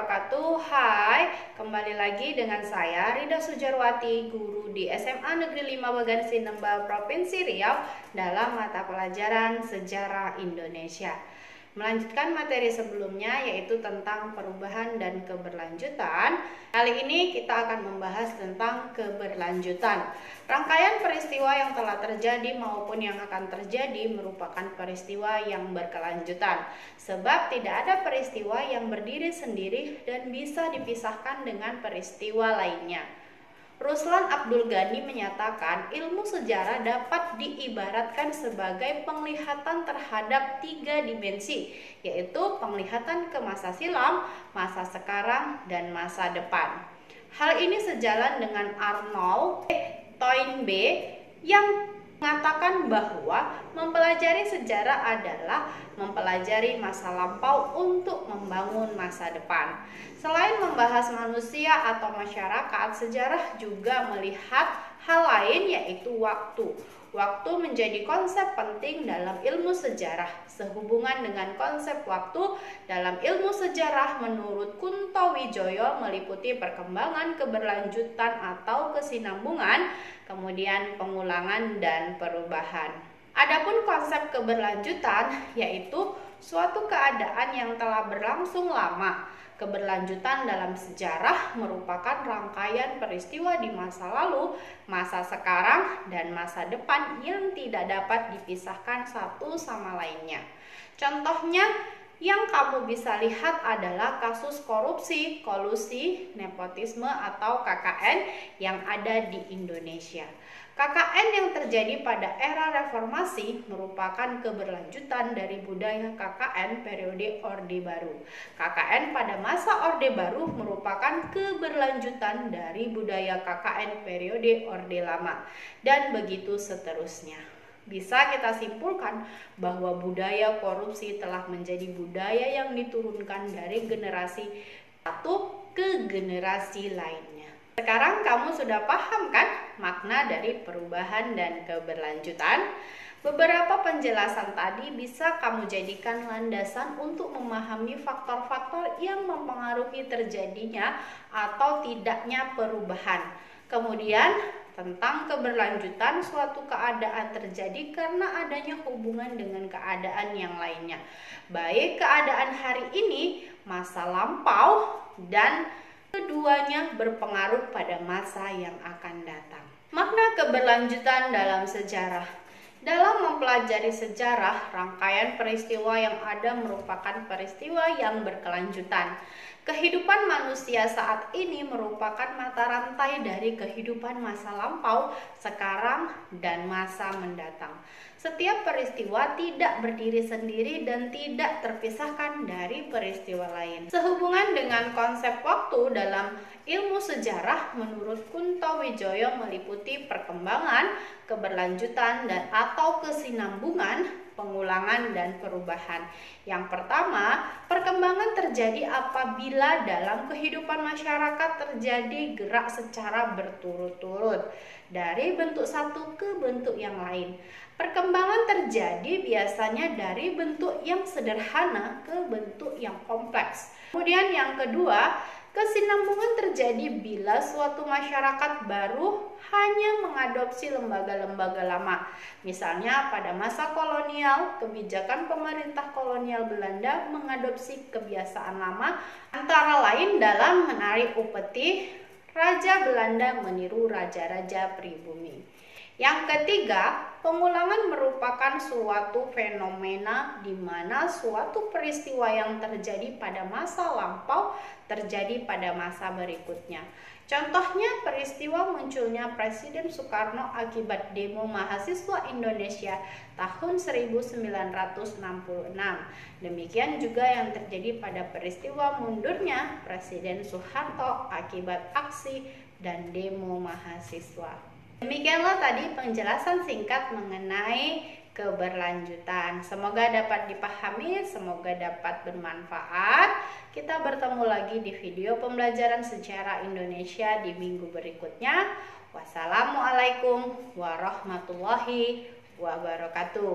wabarakatuh. Hai, kembali lagi dengan saya Rida Sujarwati, guru di SMA Negeri 5 Bagan Sinembal, Provinsi Riau, dalam mata pelajaran Sejarah Indonesia. Melanjutkan materi sebelumnya, yaitu tentang perubahan dan keberlanjutan. Kali ini kita akan membahas tentang keberlanjutan. Rangkaian peristiwa yang telah terjadi maupun yang akan terjadi merupakan peristiwa yang berkelanjutan. Sebab tidak ada peristiwa yang berdiri sendiri dan bisa dipisahkan dengan peristiwa lainnya. Ruslan Abdul Ghani menyatakan ilmu sejarah dapat diibaratkan sebagai penglihatan terhadap 3 dimensi, yaitu penglihatan ke masa silam, masa sekarang, dan masa depan. Hal ini sejalan dengan Arnold Toynbee yang mengatakan bahwa mempelajari sejarah adalah mempelajari masa lampau untuk membangun masa depan. Selain membahas manusia atau masyarakat, sejarah juga melihat hal lain, yaitu waktu. Waktu menjadi konsep penting dalam ilmu sejarah. Sehubungan dengan konsep waktu dalam ilmu sejarah, menurut Kunto Wijoyo, meliputi perkembangan, keberlanjutan atau kesinambungan, kemudian pengulangan dan perubahan. Adapun konsep keberlanjutan yaitu suatu keadaan yang telah berlangsung lama. Keberlanjutan dalam sejarah merupakan rangkaian peristiwa di masa lalu, masa sekarang, dan masa depan yang tidak dapat dipisahkan satu sama lainnya. Contohnya yang kamu bisa lihat adalah kasus korupsi, kolusi, nepotisme atau KKN yang ada di Indonesia. KKN yang terjadi pada era reformasi merupakan keberlanjutan dari budaya KKN periode Orde Baru. KKN pada masa Orde Baru merupakan keberlanjutan dari budaya KKN periode Orde Lama, dan begitu seterusnya. Bisa kita simpulkan bahwa budaya korupsi telah menjadi budaya yang diturunkan dari generasi satu ke generasi lainnya. Sekarang kamu sudah paham kan makna dari perubahan dan keberlanjutan? Beberapa penjelasan tadi bisa kamu jadikan landasan untuk memahami faktor-faktor yang mempengaruhi terjadinya atau tidaknya perubahan. Kemudian tentang keberlanjutan, suatu keadaan terjadi karena adanya hubungan dengan keadaan yang lainnya. Baik keadaan hari ini, masa lampau, dan keduanya berpengaruh pada masa yang akan datang. Makna keberlanjutan dalam sejarah. Dalam mempelajari sejarah, rangkaian peristiwa yang ada merupakan peristiwa yang berkelanjutan. Kehidupan manusia saat ini merupakan mata rantai dari kehidupan masa lampau, sekarang, dan masa mendatang. Setiap peristiwa tidak berdiri sendiri dan tidak terpisahkan dari peristiwa lain. Sehubungan dengan konsep waktu dalam ilmu sejarah, menurut Kunto Wijoyo meliputi perkembangan, keberlanjutan, dan atau kesinambungan, pengulangan, dan perubahan. Yang pertama, perkembangan terjadi apabila dalam kehidupan masyarakat terjadi gerak secara berturut-turut dari bentuk satu ke bentuk yang lain. Perkembangan terjadi biasanya dari bentuk yang sederhana ke bentuk yang kompleks. Kemudian yang kedua, kesinambungan terjadi bila suatu masyarakat baru hanya mengadopsi lembaga-lembaga lama. Misalnya pada masa kolonial, kebijakan pemerintah kolonial Belanda mengadopsi kebiasaan lama, antara lain dalam menarik upeti, Raja Belanda meniru raja-raja pribumi. Yang ketiga, pengulangan merupakan suatu fenomena di mana suatu peristiwa yang terjadi pada masa lampau terjadi pada masa berikutnya. Contohnya peristiwa munculnya Presiden Soekarno akibat demo mahasiswa Indonesia tahun 1966. Demikian juga yang terjadi pada peristiwa mundurnya Presiden Soeharto akibat aksi dan demo mahasiswa. Demikianlah tadi penjelasan singkat mengenai keberlanjutan. Semoga dapat dipahami, semoga dapat bermanfaat. Kita bertemu lagi di video pembelajaran sejarah Indonesia di minggu berikutnya. Wassalamualaikum warahmatullahi wabarakatuh.